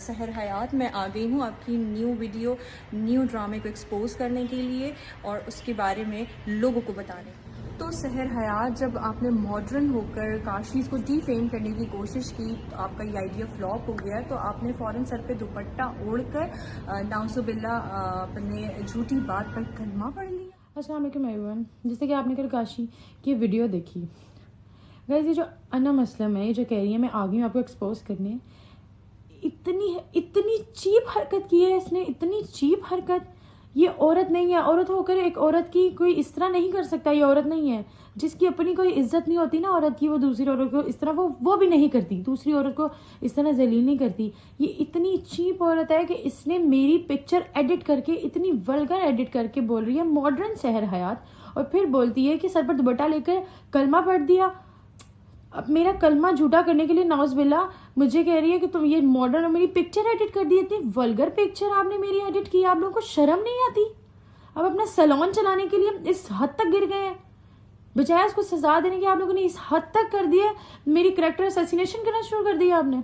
सहर हयात मैं आ गई हूँ आपकी न्यू वीडियो, न्यू ड्रामे को एक्सपोज करने के लिए और उसके बारे में लोगों को बताने। तो सहर हयात, जब आपने मॉडर्न होकर काशीज़ को डीफेम करने की कोशिश की तो आपका ये आइडिया फ्लॉप हो गया। तो आपने फ़ौरन सर पे दुपट्टा ओढ़कर नाउज़ुबिल्ला अपने झूठी बात पर कलमा पढ़ लिया। अस्सलाम वालेकुम एवरीवन। जैसे कि आपने कल काशी की वीडियो देखी, गाइस ये जो अनम असलम है, ये जो कह रही है मैं आ गई हूँ आपको एक्सपोज करने, इतनी चीप हरकत की है इसने, इतनी चीप हरकत। ये औरत नहीं है, औरत होकर एक औरत की कोई इस तरह नहीं कर सकता। ये औरत नहीं है, जिसकी अपनी कोई इज्जत नहीं होती ना औरत की, वो दूसरी औरत को इस तरह वो भी नहीं करती, दूसरी औरत को इस तरह जलील नहीं करती। ये इतनी चीप औरत है कि इसने मेरी पिक्चर एडिट करके, इतनी वल्गर एडिट करके बोल रही है मॉडर्न सहर हयात, और फिर बोलती है कि सर पर दुपट्टा लेकर कलमा पढ़ दिया। अब मेरा कलमा झूठा करने के लिए नाउज़ुबिल्ला मुझे कह रही है कि तुम ये मॉडर्न और मेरी पिक्चर एडिट कर दी। इतनी वल्गर पिक्चर आपने मेरी एडिट की, आप लोगों को शर्म नहीं आती? अब अपना सैलून चलाने के लिए इस हद तक गिर गए हैं, बजाय उसको सजा देने की आप लोगों ने इस हद तक कर दिया। मेरी कैरेक्टर असैसिनेशन करना शुरू कर दिया आपने।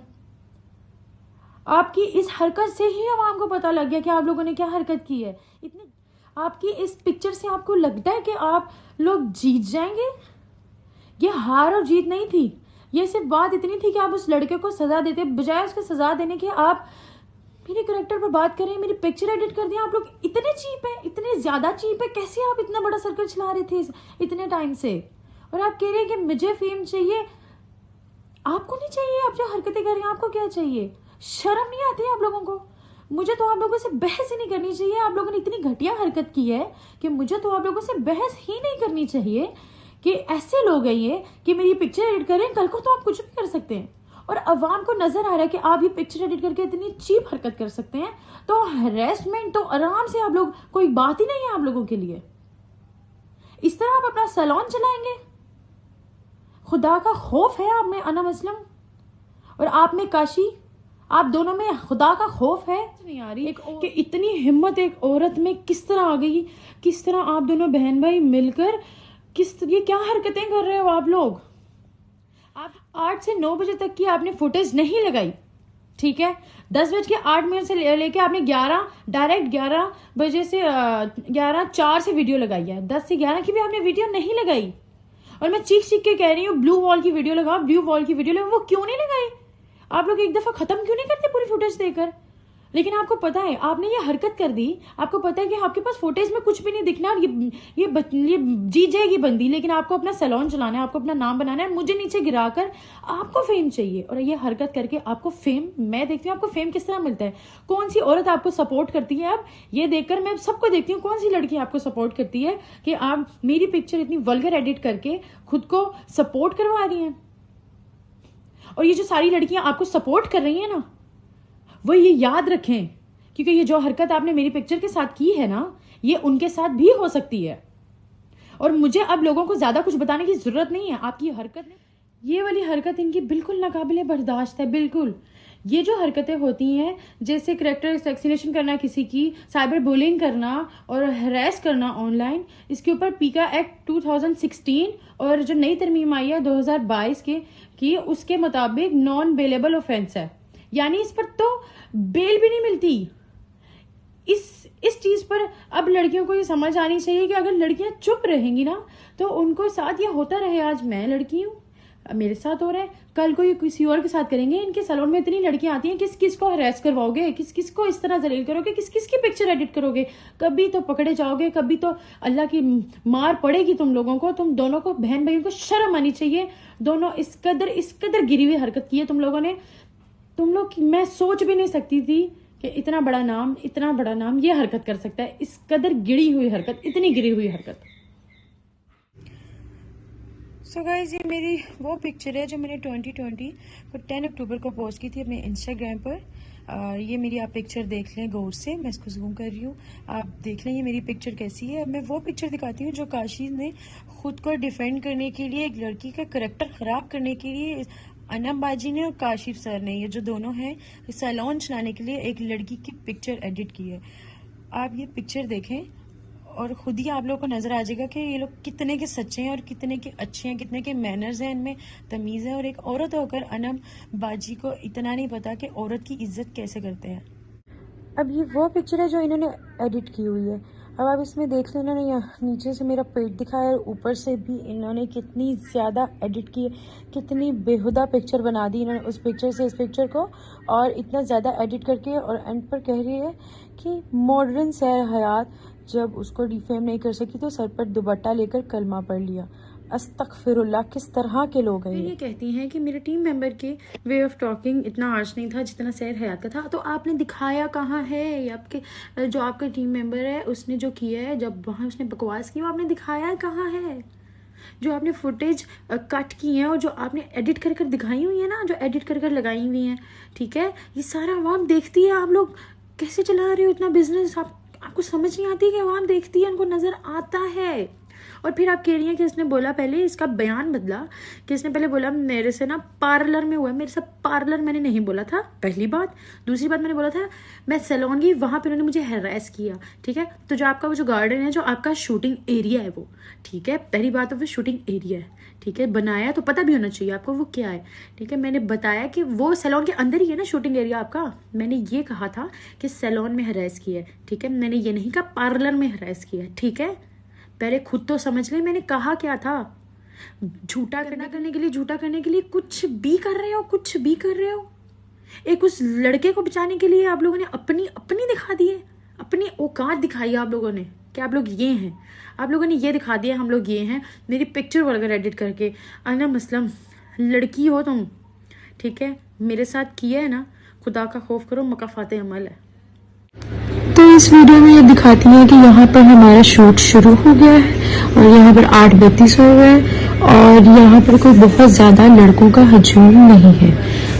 आपकी इस हरकत से ही आवाम को पता लग गया कि आप लोगों ने क्या हरकत की है। इतनी आपकी इस पिक्चर से आपको लगता है कि आप लोग जीत जाएंगे? ये हार और जीत नहीं थी, ये सिर्फ बात इतनी थी कि आप उस लड़के को सजा देते, बजाय उसको सजा देने के आप मेरे करेक्टर पर बात करें, मेरी पिक्चर एडिट कर दिया। आप लोग इतने चीप है, इतने ज्यादा चीप है। कैसे आप इतना बड़ा सर्कल चला रहे थे इतने टाइम से, और आप कह रहे हैं कि मुझे फेम चाहिए? आपको नहीं चाहिए। आप जो हरकतें कर रहे हैं, आपको क्या चाहिए? शर्म नहीं आती आप लोगों को? मुझे तो आप लोगों से बहस ही नहीं करनी चाहिए। आप लोगों ने इतनी घटिया हरकत की है कि मुझे तो आप लोगों से बहस ही नहीं करनी चाहिए। कि ऐसे लोग हैं ये कि मेरी पिक्चर एडिट करें, कल को तो आप कुछ भी कर सकते हैं, और अवाम को नजर आ रहा है कि आप ये पिक्चर एडिट करके इतनी चीप हरकत कर सकते हैं, तो हरेसमेंट तो आराम से आप लोग, कोई बात ही नहीं है आप लोगों के लिए। इस तरह आप अपना सैलून चलाएंगे? खुदा का खौफ है आप में अनम असलम और आप में काशी, आप दोनों में खुदा का खौफ है? नहीं आ रही कि इतनी हिम्मत एक औरत में किस तरह आ गई, किस तरह आप दोनों बहन भाई मिलकर ये क्या हरकतें कर रहे हो आप लोग। आप 8 से 9 बजे तक की आपने फुटेज नहीं लगाई, ठीक है? 10:08 से लेके आपने 11 बजे से 11:04 से वीडियो लगाई है। 10 से 11 की भी आपने वीडियो नहीं लगाई, और मैं चीख के कह रही हूँ ब्लू वॉल की वीडियो लगाओ, ब्लू वॉल की वीडियो लगाओ। वो क्यों नहीं लगाई? आप लोग एक दफा खत्म क्यों नहीं करते पूरी फुटेज देकर? लेकिन आपको पता है आपने ये हरकत कर दी, आपको पता है कि आपके पास फुटेज में कुछ भी नहीं दिखना, और ये जीत जाएगी बंदी, लेकिन आपको अपना सैलून चलाना है, आपको अपना नाम बनाना है, मुझे नीचे गिराकर आपको फेम चाहिए। और ये हरकत करके आपको फेम, मैं देखती हूँ आपको फेम किस तरह मिलता है, कौन सी औरत आपको सपोर्ट करती है। अब ये देखकर मैं सबको देखती हूँ, कौन सी लड़की आपको सपोर्ट करती है कि आप मेरी पिक्चर इतनी वल्गर एडिट करके खुद को सपोर्ट करवा रही हैं। और ये जो सारी लड़कियां आपको सपोर्ट कर रही हैं ना, वो ये याद रखें, क्योंकि ये जो हरकत आपने मेरी पिक्चर के साथ की है ना, ये उनके साथ भी हो सकती है। और मुझे अब लोगों को ज्यादा कुछ बताने की जरूरत नहीं है। आपकी हरकत, ये वाली हरकत इनकी बिल्कुल नाकाबिले बर्दाश्त है, बिल्कुल। ये जो हरकतें होती हैं, जैसे कैरेक्टर असैसिनेशन करना, किसी की साइबर बुलिंग करना और हरेस करना ऑनलाइन, इसके ऊपर पीका एक्ट 2016 और जो नई तरमीम आई है 2022 की उसके मुताबिक नॉन बेलेबल ऑफेंस है, यानी इस पर तो बेल भी नहीं मिलती। इस चीज पर अब लड़कियों को ये समझ आनी चाहिए कि अगर लड़कियां चुप रहेंगी ना तो उनको साथ ये होता रहे। आज मैं लड़की हूँ, मेरे साथ हो रहा है, कल को ये किसी और के साथ करेंगे। इनके सैलून में इतनी लड़कियां आती हैं, किस किस को हरेस करवाओगे, किस किस को इस तरह जलील करोगे, किस किस की पिक्चर एडिट करोगे? कभी तो पकड़े जाओगे, कभी तो अल्लाह की मार पड़ेगी तुम लोगों को। तुम दोनों को, बहन भाइयों को शर्म आनी चाहिए। दोनों इस कदर गिरी हुई हरकत की है तुम लोगों ने। तुम लोग, मैं सोच भी नहीं सकती थी कि इतना बड़ा नाम ये हरकत कर सकता है। इस कदर गिरी हुई हरकत, इतनी गिरी हुई हरकत। सो गाइस, ये मेरी वो पिक्चर है जो मैंने 2020 को 10 अक्टूबर को पोस्ट की थी अपने इंस्टाग्राम पर। ये मेरी आप पिक्चर देख लें गौर से, मैं इसको जूम कर रही हूँ, आप देख लें ये मेरी पिक्चर कैसी है। मैं वो पिक्चर दिखाती हूँ जो काशी ने खुद को डिफेंड करने के लिए, एक लड़की का करैक्टर खराब करने के लिए, अनम बाजी ने और काशिफ सर ने, ये जो दोनों हैं, सैलून चलाने के लिए एक लड़की की पिक्चर एडिट की है। आप ये पिक्चर देखें और खुद ही आप लोगों को नजर आ जाएगा कि ये लोग कितने के सच्चे हैं और कितने के अच्छे हैं, कितने के मैनर्स हैं, इनमें तमीज़ है। और एक औरत होकर अनम बाजी को इतना नहीं पता कि औरत की इज्जत कैसे करते हैं। अब ये वो पिक्चर है जो इन्होंने एडिट की हुई है। अब आप इसमें देख लो, इन्होंने यहाँ नीचे से मेरा पेट दिखाया और ऊपर से भी इन्होंने कितनी ज़्यादा एडिट की है, कितनी बेहुदा पिक्चर बना दी इन्होंने उस पिक्चर से इस पिक्चर को, और इतना ज़्यादा एडिट करके। और एंड पर कह रही है कि मॉडर्न सैर हयात जब उसको डिफेम नहीं कर सकी तो सर पर दुपट्टा लेकर कलमा पढ़ लिया। अस्तगफिरुल्लाह, किस तरह के लोग हैं ये कहती हैं कि मेरे टीम मेंबर के वे ऑफ टॉकिंग इतना हार्श नहीं था जितना सैर हयात का था। तो आपने दिखाया कहाँ है? आपके जो आपका टीम मेंबर है उसने जो किया है, जब वहाँ उसने बकवास की, वो आपने दिखाया कहाँ है? जो आपने फुटेज कट की है और जो आपने एडिट कर कर दिखाई हुई है ना, जो एडिट कर कर लगाई हुई हैं, ठीक है, ये सारा आवाम देखती है। आप लोग कैसे चला रहे हो इतना बिजनेस? आपको समझ नहीं आती कि आवाम देखती है, उनको नजर आता है। और फिर आप कह रही हैं कि इसने बोला, पहले इसका बयान बदला कि इसने पहले बोला मेरे से ना पार्लर में हुआ है। मेरे से पार्लर मैंने नहीं बोला था, पहली बात। दूसरी बात, मैंने बोला था मैं सैलून गई, वहां पे उन्होंने मुझे हैरेस किया, ठीक है। तो जो आपका वो जो गार्डन है, जो आपका शूटिंग एरिया है वो, ठीक है, पहली बात तो वो शूटिंग एरिया है, ठीक है, बनाया तो पता भी होना चाहिए आपको वो क्या है, ठीक है। मैंने बताया कि वो सैलून के अंदर ही है ना शूटिंग एरिया आपका। मैंने ये कहा था कि सैलून में हैरेस किया है, ठीक है, मैंने ये नहीं कहा पार्लर में हैरेस किया है, ठीक है। पहले खुद तो समझ ले मैंने कहा क्या था। झूठा करने के लिए, झूठा करने के लिए कुछ भी कर रहे हो, कुछ भी कर रहे हो। एक उस लड़के को बचाने के लिए आप लोगों ने अपनी दिखा दी है, अपनी औकात दिखाई आप लोगों ने कि आप लोग ये हैं। आप लोगों ने ये दिखा दिया हम लोग ये हैं, मेरी पिक्चर वगैरह एडिट करके। अना मसलम लड़की हो तुम, ठीक है, मेरे साथ किया है ना, खुदा का खौफ करो, मकाफाते अमल है। तो इस वीडियो में ये दिखाती है कि यहाँ पर हमारा शूट शुरू हो गया है और यहाँ पर 8:32 हो गए और यहाँ पर कोई बहुत ज़्यादा लड़कों का हजूम नहीं है।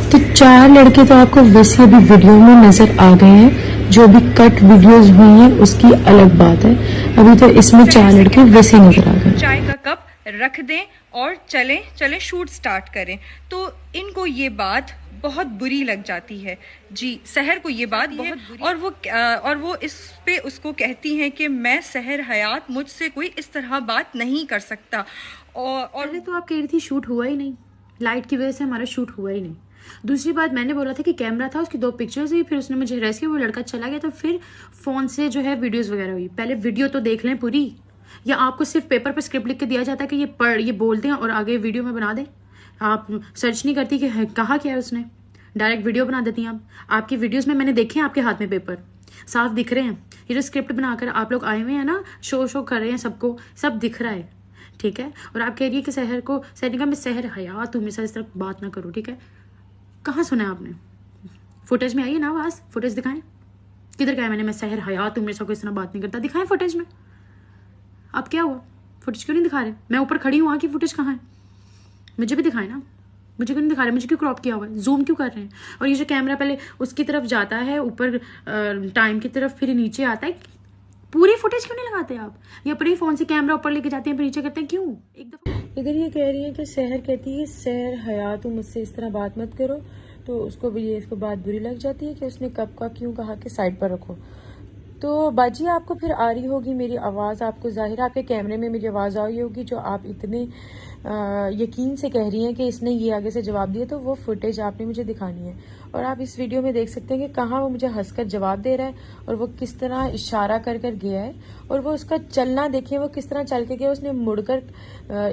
तो 4 लड़के तो आपको वैसे भी वीडियो में नजर आ गए हैं, जो भी कट वीडियोस हुई हैं उसकी अलग बात है। अभी तो इसमें 4 लड़के वैसे नजर आ गए। चाय का कप रख दें और चलें शूट स्टार्ट करें। तो इनको ये बात बहुत बुरी लग जाती है जी, सहर को ये बात बहुत बुरी, और वो इस पे उसको कहती हैं कि मैं सहर हयात, मुझसे कोई इस तरह बात नहीं कर सकता। और पहले तो आप कह रही थी शूट हुआ ही नहीं, लाइट की वजह से हमारा शूट हुआ ही नहीं। दूसरी बात, मैंने बोला था कि कैमरा था, उसकी 2 पिक्चर्स हुई, फिर उसने मुझे हरास किया, वो लड़का चला गया, तो फिर फोन से जो है वीडियोस वगैरह हुई। पहले वीडियो तो देख लें पूरी, या आपको सिर्फ पेपर पर स्क्रिप्ट लिख के दिया जाता है कि ये बोलते हैं और आगे वीडियो में बना दें। आप सर्च नहीं करती कि कहा क्या है उसने, डायरेक्ट वीडियो बना देती हैं। आपकी वीडियोस में मैंने देखे हैं आपके हाथ में पेपर साफ दिख रहे हैं। ये जो स्क्रिप्ट बनाकर आप लोग आए हुए हैं ना, शो कर रहे हैं, सबको सब दिख रहा है, ठीक है। और आप कह रही है कि सहर का मैं सहर हयात हूँ, मेरे साथ इस तरह बात ना करो, ठीक है। कहाँ सुना है आपने? फुटेज में आई है ना आवाज, फुटेज दिखाएं। किधर कहा मैंने मैं सहर हयात हूँ, मेरे साथ कोई इस तरह बात नहीं करता? दिखाएं फुटेज में। अब क्या हुआ, फुटेज क्यों नहीं दिखा रहे? मैं ऊपर खड़ी हूँ, वहाँ की फुटेज कहाँ है? मुझे भी दिखाए ना, मुझे क्यों नहीं दिखा रहे? मुझे क्यों क्रॉप किया हुआ है, जूम क्यों कर रहे हैं? और ये जो कैमरा पहले उसकी तरफ जाता है ऊपर टाइम की तरफ, फिर नीचे आता है, पूरी फुटेज क्यों नहीं लगाते आप? ये अपने फोन से कैमरा ऊपर लेके जाते हैं फिर नीचे करते हैं, क्यों? एक दफा इधर ये कह रही है कि सहर कहती है सहर हयात तुम मुझसे इस तरह बात मत करो, तो उसको भी इसको बात बुरी लग जाती है कि उसने कब का क्यों कहा कि साइड पर रखो। तो बाजी आपको फिर आ रही होगी मेरी आवाज़, आपको जाहिर आपके कैमरे में मेरी आवाज़ आ रही होगी, जो आप इतने यकीन से कह रही हैं कि इसने ये आगे से जवाब दिया, तो वो फुटेज आपने मुझे दिखानी है। और आप इस वीडियो में देख सकते हैं कि कहाँ वो मुझे हंसकर जवाब दे रहा है और वो किस तरह इशारा कर गया है, और वो उसका चलना देखिए, वो किस तरह चल के गया। उसने मुड़कर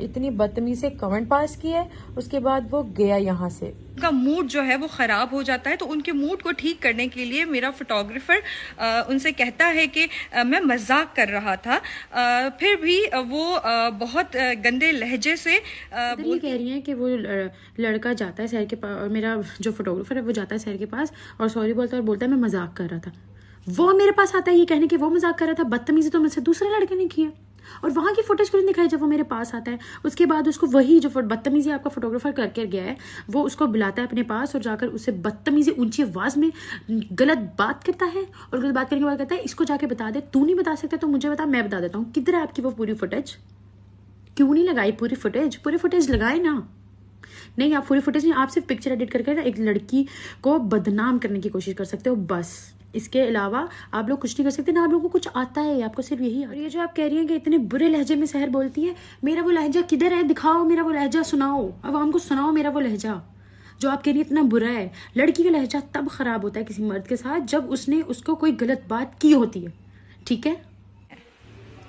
इतनी बदतमीजी से कमेंट पास किया है, उसके बाद वो गया यहाँ से। उनका मूड जो है वो ख़राब हो जाता है, तो उनके मूड को ठीक करने के लिए मेरा फोटोग्राफर उनसे कहता है कि मैं मजाक कर रहा था, फिर भी वो बहुत गंदे लहजे से ये कह रही हैं कि वो लड़का जाता है सैर के पास, और मेरा जो फोटोग्राफर है वो जाता है सैर के पास और सॉरी बोलता है और बोलता है मैं मजाक कर रहा था। वो मेरे पास आता है ये कहने कि वो मजाक कर रहा था, बदतमीजी तो मुझसे दूसरे लड़के ने किया, और वहां की फुटेज क्यों नहीं दिखाई जब वो मेरे पास आता है? उसके बाद उसको वही जो बदतमीजी आपका फोटोग्राफर करके गया है, वो उसको बुलाता है अपने पास और जाकर उससे बदतमीजी ऊंची आवाज में गलत बात करता है, और गलत बात करने के बाद कहता है इसको जाके बता दे, तू नहीं बता सकता तो मुझे बता, मैं बता देता हूँ। किधर है आपकी वो पूरी फुटेज? क्यों नहीं लगाई पूरी फुटेज? पूरी फुटेज लगाए ना, नहीं, आप पूरी फुटेज नहीं, आप सिर्फ पिक्चर एडिट करके ना एक लड़की को बदनाम करने की कोशिश कर सकते हो बस। इसके अलावा आप लोग कुछ नहीं कर सकते ना, आप लोगों को कुछ आता है, आपको सिर्फ यही। और ये जो आप कह रही हैं कि इतने बुरे लहजे में सहर बोलती है, मेरा वो लहजा किधर है? दिखाओ मेरा वो लहजा, सुनाओ, अब हमको सुनाओ मेरा वो लहजा जो आप कह रही है इतना बुरा है। लड़की का लहजा तब खराब होता है किसी मर्द के साथ जब उसने उसको कोई गलत बात की होती है, ठीक है।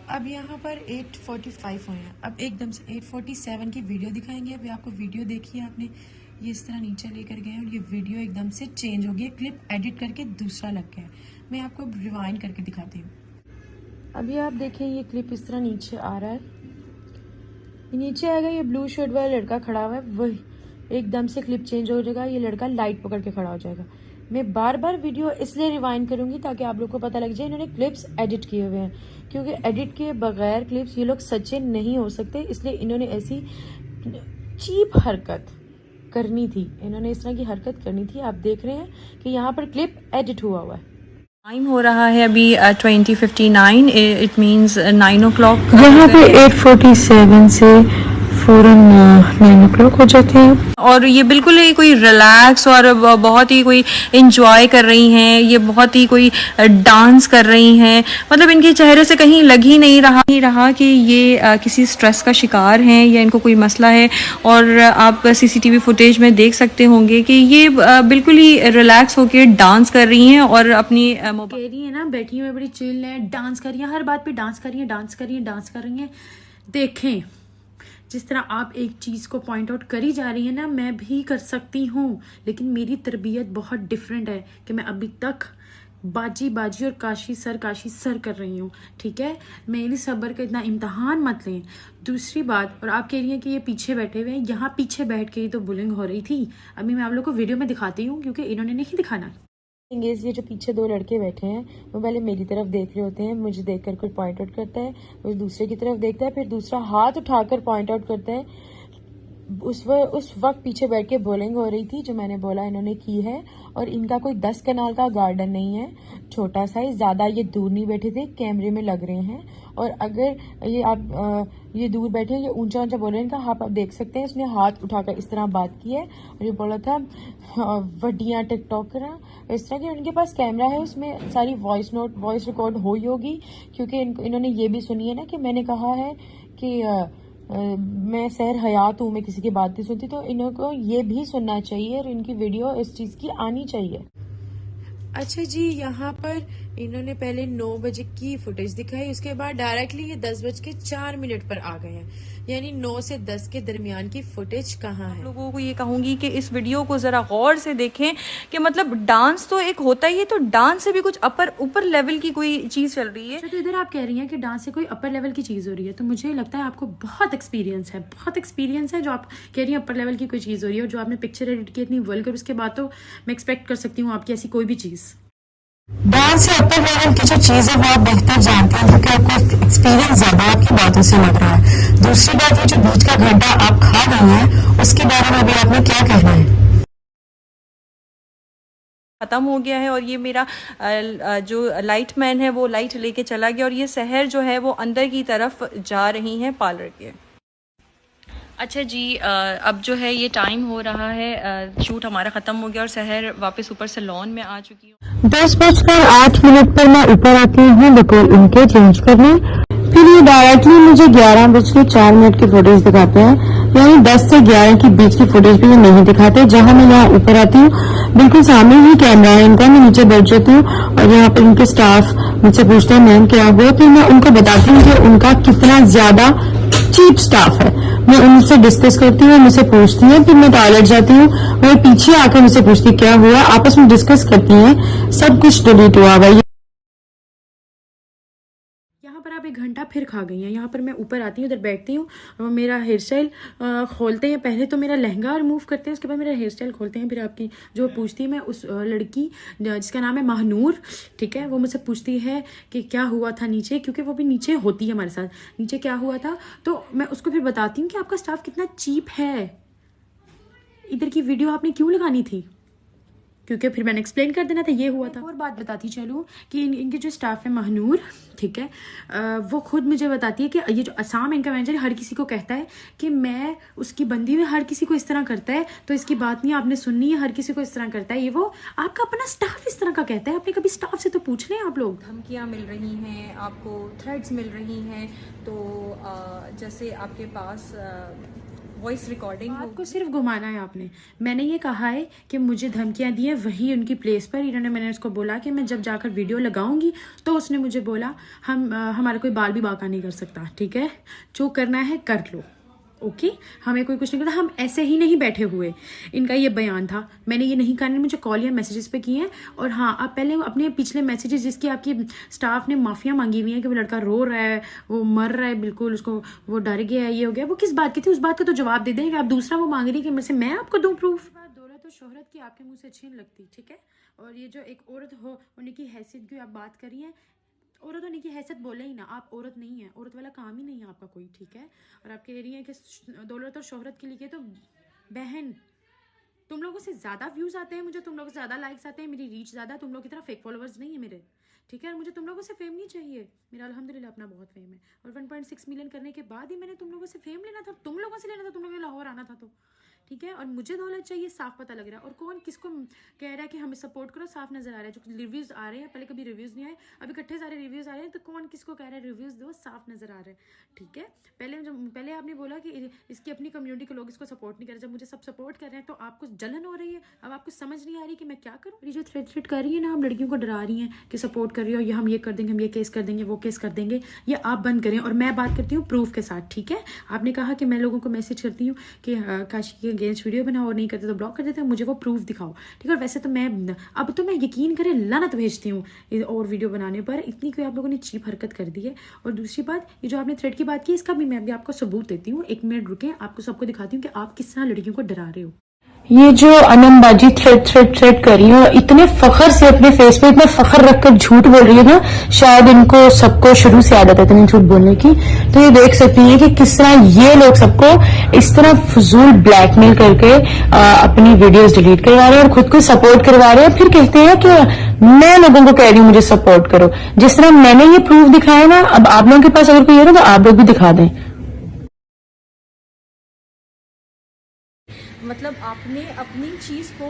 अब यहाँ पर 8:45 हुए हैं, अब एकदम से 8:47 की वीडियो दिखाएंगे। अभी आपको वीडियो देखी है आपने, ये इस तरह नीचे लेकर गए और ये वीडियो एकदम से चेंज हो गई, क्लिप एडिट करके दूसरा लग गया। मैं आपको रिवाइंड करके दिखाती हूँ। अभी आप देखें ये क्लिप इस तरह नीचे आ रहा है, नीचे आएगा, ये ब्लू शर्ट वाला लड़का खड़ा हुआ है, वही एकदम से क्लिप चेंज हो जाएगा, ये लड़का लाइट पकड़ के खड़ा हो जाएगा। मैं बार बार वीडियो इसलिए रिवाइंड करूंगी ताकि आप लोग को पता लग जाए इन्होंने क्लिप्स एडिट किए हुए हैं, क्योंकि एडिट किए बगैर क्लिप्स ये लोग सच्चे नहीं हो सकते, इसलिए इन्होंने ऐसी चीप हरकत करनी थी, इन्होंने इस तरह की हरकत करनी थी। आप देख रहे हैं कि यहाँ पर क्लिप एडिट हुआ है। टाइम हो रहा है अभी 20:59, इट मीन्स 9 o'clock। यहाँ पे 8:47 से फौरन 9 o'clock हो जाते हैं और ये बिल्कुल ही कोई रिलैक्स और बहुत ही कोई इंजॉय कर रही हैं, ये बहुत ही कोई डांस कर रही हैं, मतलब इनके चेहरे से कहीं लग ही नहीं रहा कि ये किसी स्ट्रेस का शिकार हैं या इनको कोई मसला है। और आप सीसीटीवी फुटेज में देख सकते होंगे कि ये बिल्कुल ही रिलैक्स होकर डांस कर रही हैं और अपनी कह रही है ना, बैठी हुई बड़ी चिल है, डांस कर रही है, हर बात पे डांस कर रही है, डांस कर रही है, डांस कर रही है। देखें, जिस तरह आप एक चीज़ को पॉइंट आउट करी जा रही है ना, मैं भी कर सकती हूँ, लेकिन मेरी तरबियत बहुत डिफरेंट है कि मैं अभी तक बाजी और काशी सर कर रही हूँ, ठीक है। मेरी सब्र का इतना इम्तहान मत लें। दूसरी बात, और आप कह रही हैं कि ये पीछे बैठे हुए हैं, यहाँ पीछे बैठ के ही तो बुलिंग हो रही थी। अभी मैं आप लोग को वीडियो में दिखाती हूँ क्योंकि इन्होंने नहीं दिखाना। ये जो पीछे दो लड़के बैठे हैं वो पहले मेरी तरफ देख रहे होते हैं, मुझे देखकर कोई पॉइंट आउट करता है, वो दूसरे की तरफ देखता है, फिर दूसरा हाथ उठाकर पॉइंट आउट करता है। उस वक्त पीछे बैठ के बोलिंग हो रही थी जो मैंने बोला इन्होंने की है। और इनका कोई 10 कनाल का गार्डन नहीं है, छोटा सा ही, ज्यादा ये दूर नहीं बैठे थे, कैमरे में लग रहे हैं। और अगर ये आप ये दूर बैठे हैं, ये ऊंचा बोल रहे हैं, इनका हाथ आप देख सकते हैं, इसने हाथ उठाकर इस तरह बात की है और ये बोला था वड्डियां टिकटॉकर इस तरह के। उनके पास कैमरा है, उसमें सारी वॉइस रिकॉर्ड हुई होगी, क्योंकि इन्होंने ये भी सुनी है ना कि मैंने कहा है कि मैं सहर हयात हूँ, मैं किसी की बात नहीं सुनती, तो इनको ये भी सुनना चाहिए और इनकी वीडियो इस चीज की आनी चाहिए। अच्छा जी, यहाँ पर इन्होंने पहले 9 बजे की फुटेज दिखाई, उसके बाद डायरेक्टली ये 10:04 पर आ गए हैं, यानी 9 से 10 के दरमियान की फुटेज कहाँ है। लोगों को ये कहूंगी कि इस वीडियो को जरा गौर से देखें कि मतलब डांस तो एक होता ही है, तो डांस से भी कुछ ऊपर लेवल की कोई चीज चल रही है। तो इधर आप कह रही हैं कि डांस से कोई अपर लेवल की चीज हो रही है, तो मुझे लगता है आपको बहुत एक्सपीरियंस है जो आप कह रही हैं अपर लेवल की कोई चीज हो रही है। और जो आपने पिक्चर एडिट की इतनी वल्गर, उसके बाद तो मैं एक्सपेक्ट कर सकती हूँ आपकी ऐसी कोई भी चीज। डांस से अपर लेवल की जो चीज है वो आप बेहतर जानते हैं, क्योंकि आपको एक्सपीरियंस ज्यादा आपकी बातों से लग रहा है। दूसरी बात, ये जो बीच का घंटा आप खा गई हैं, उसके बारे में अभी आपने क्या कहना है? खत्म हो गया है और ये मेरा जो लाइट मैन है वो लाइट लेके चला गया और ये सहर जो है वो अंदर की तरफ जा रही हैं पार्लर के। अच्छा जी, अब जो है ये टाइम हो रहा है, शूट हमारा ख़त्म हो गया और सहर वापस ऊपर सैलून में आ चुकी हूँ। 10:08 पर मैं ऊपर आती हूँ बतौर इनके चेंज करने, फिर ये डायरेक्टली मुझे 11:04 की फुटेज दिखाते हैं, यानी 10 से 11 के बीच की फुटेज भी ये नहीं दिखाते। जहां मैं यहाँ ऊपर आती हूँ, बिल्कुल सामने ही कैमरा है इनका, मैं नीचे बैठ जाती हूँ और यहाँ पर इनके स्टाफ मुझसे पूछते हैं मैम क्या हुआ, तो मैं उनको बताती हूँ कि उनका कितना ज्यादा चीप स्टाफ है। मैं उनसे डिस्कस करती हूँ, मुझसे पूछती है, फिर मैं टॉयलेट जाती हूँ, वो पीछे आकर मुझसे पूछती क्या हुआ, आपस में डिस्कस करती हैं, सब कुछ डिलीट हुआ हुआ। यहाँ पर आप 1 घंटा फिर खा गई हैं। यहाँ पर मैं ऊपर आती हूँ, उधर बैठती हूँ, मेरा हेयर स्टाइल खोलते हैं, पहले तो मेरा लहंगा रिमूव करते हैं, उसके बाद मेरा हेयर स्टाइल खोलते हैं। फिर आपकी जो पूछती है, मैं उस लड़की जिसका नाम है महानूर, ठीक है, वो मुझसे पूछती है कि क्या हुआ था नीचे, क्योंकि वो भी नीचे होती है हमारे साथ, नीचे क्या हुआ था, तो मैं उसको फिर बताती हूँ कि आपका स्टाफ कितना चीप है, इधर की वीडियो आपने क्यों लगानी थी। क्योंकि फिर मैंने एक्सप्लेन कर देना था ये हुआ था। और बात बताती चलूँ कि इनके जो स्टाफ है महनूर, ठीक है, वो खुद मुझे बताती है कि ये जो असाम इनका मैनेजर हर किसी को कहता है कि मैं उसकी बंदी में, हर किसी को इस तरह करता है, तो इसकी बात नहीं आपने सुननी है, हर किसी को इस तरह करता है, ये वो आपका अपना स्टाफ इस तरह का कहता है। आपने कभी स्टाफ से तो पूछ लें आप लोग। धमकियाँ मिल रही हैं आपको, थ्रेड्स मिल रही हैं, तो जैसे आपके पास वॉइस रिकॉर्डिंग आपको सिर्फ घुमाना है आपने। मैंने ये कहा है कि मुझे धमकियां दी है वही उनकी प्लेस पर। मैंने उसको बोला कि मैं जब जाकर वीडियो लगाऊंगी तो उसने मुझे बोला हमारा कोई बाल भी बाका नहीं कर सकता, ठीक है, जो करना है कर लो, ओके, हमें कोई कुछ नहीं करता, हम ऐसे ही नहीं बैठे हुए। इनका ये बयान था, मैंने ये नहीं कहा, मुझे कॉल या मैसेजेस पे किए हैं। और हाँ, आप पहले अपने पिछले मैसेजेस जिसकी आपकी स्टाफ ने माफिया मांगी हुई है कि वो लड़का रो रहा है, वो मर रहा है, बिल्कुल उसको वो डर गया है, ये हो गया, वो किस बात की थी, उस बात का तो जवाब दे देंगे। आप दूसरा वो मांग रही कि मेरे से मैं आपको दूं प्रूफ। दौलत और शोहरत की आपके मुंह से अच्छी नहीं लगती, ठीक है। और ये जो एक औरत होने की हैसियत की आप बात करी है, औरत होने की हैसियत बोले ही ना, आप औरत नहीं है, औरत वाला काम ही नहीं है आपका कोई, ठीक है। और आप कह रही हैं कि दौलत और शोहरत के लिए, तो बहन तुम लोगों से ज़्यादा व्यूज़ आते हैं, मुझे तुम लोगों से ज़्यादा लाइक्स आते हैं, मेरी रीच ज़्यादा, तुम लोग की तरह फेक फॉलोअर्स नहीं है मेरे, ठीक है। और मुझे तुम लोगों से फेम नहीं चाहिए, मेरा अल्हम्दुलिल्लाह अपना बहुत फेम है। और 1.6 मिलियन करने के बाद ही मैंने तुम लोगों से फेम लेना था, तुम लोगों से लेना था, तुम लोगों ने लाहौर आना था तो, ठीक है। और मुझे दौलत चाहिए, साफ पता लग रहा है। और कौन किसको कह रहा है कि हमें सपोर्ट करो, साफ नजर आ रहा है। जो रिव्यूज आ रहे हैं, पहले कभी रिव्यूज नहीं आए, अभी इकट्ठे सारे रिव्यूज आ रहे हैं, तो कौन किसको कह रहा है रिव्यूज दो, साफ नजर आ रहा है, ठीक है। पहले आपने बोला कि इसकी अपनी कम्युनिटी के लोग इसको सपोर्ट नहीं कर रहे, जब मुझे सब सपोर्ट कर रहे हैं तो आपको जलन हो रही है। अब आपको समझ नहीं आ रही कि मैं क्या करूँ। ये जो थ्रेट कर रही है ना, आप लड़कियों को डरा रही हैं कि सपोर्ट कर रही हो, या हम ये कर देंगे, हम ये केस कर देंगे, वो केस कर देंगे, ये आप बंद करें। और मैं बात करती हूँ प्रूफ के साथ, ठीक है। आपने कहा कि मैं लोगों को मैसेज करती हूँ कि काशी के अगेंस्ट वीडियो बनाओ, और नहीं करते तो ब्लॉक कर देते हैं, मुझे वो प्रूफ दिखाओ, ठीक है। और वैसे तो मैं अब तो मैं यकीन करें लानत भेजती हूँ और वीडियो बनाने पर, इतनी कोई आप लोगों ने चीप हरकत कर दी है। और दूसरी बात, ये जो आपने थ्रेड की बात की, इसका भी मैं अभी आपको सबूत देती हूँ। 1 मिनट रुके, आपको सबको दिखाती हूँ कि आप किस तरह लड़कियों को डरा रहे हो। ये जो अनमबाजी थ्रेड कर रही है, इतने फखर से अपने फेस पे इतना फखर रखकर झूठ बोल रही है ना, शायद इनको सबको शुरू से आदत है इतनी झूठ बोलने की। तो ये देख सकती है कि किस तरह ये लोग सबको इस तरह फजूल ब्लैकमेल करके अपनी वीडियोस डिलीट करवा रहे हैं और खुद को सपोर्ट करवा रहे हैं। फिर कहते हैं कि मैं लोगों को कह रही हूँ मुझे सपोर्ट करो। जिस तरह मैंने ये प्रूफ दिखाया ना, अब आप लोगों के पास अगर कोई है ना तो आप लोग भी दिखा दें। मतलब आपने अपनी चीज़ को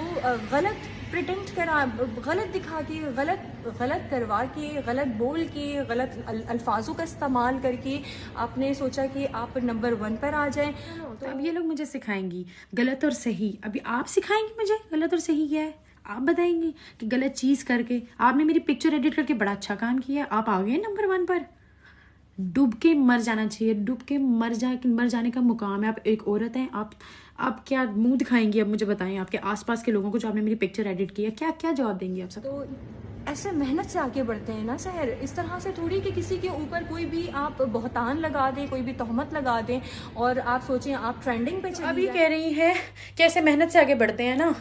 गलत प्रिटेंड करा, गलत दिखा के, गलत करवा के, गलत बोल के, गलत अल्फाजों का इस्तेमाल करके आपने सोचा कि आप नंबर 1 पर आ जाएं। तो अब ये लोग मुझे सिखाएंगी गलत और सही। अभी आप सिखाएंगी मुझे गलत और सही क्या है, आप बताएंगी कि गलत चीज़ करके आपने मेरी पिक्चर एडिट करके बड़ा अच्छा काम किया, आप आ गए नंबर 1 पर। डूब के मर जाना चाहिए, डूब के मर जाने का मुकाम है। आप एक औरत हैं, आप क्या मुंह दिखाएंगी? अब मुझे बताएं, आपके आसपास के लोगों को जो आपने मेरी पिक्चर एडिट की है, क्या जवाब देंगी आप सब? तो ऐसे मेहनत से आगे बढ़ते हैं ना सहर, इस तरह से थोड़ी कि किसी के ऊपर कोई भी आप बहतान लगा दें, कोई भी तोहमत लगा दें और आप सोचें आप ट्रेंडिंग पे चली अभी कह रही है कि ऐसे मेहनत से आगे बढ़ते हैं ना,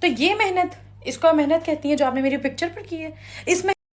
तो ये मेहनत, इसको मेहनत कहती है जो आपने मेरी पिक्चर पर की है। इसमें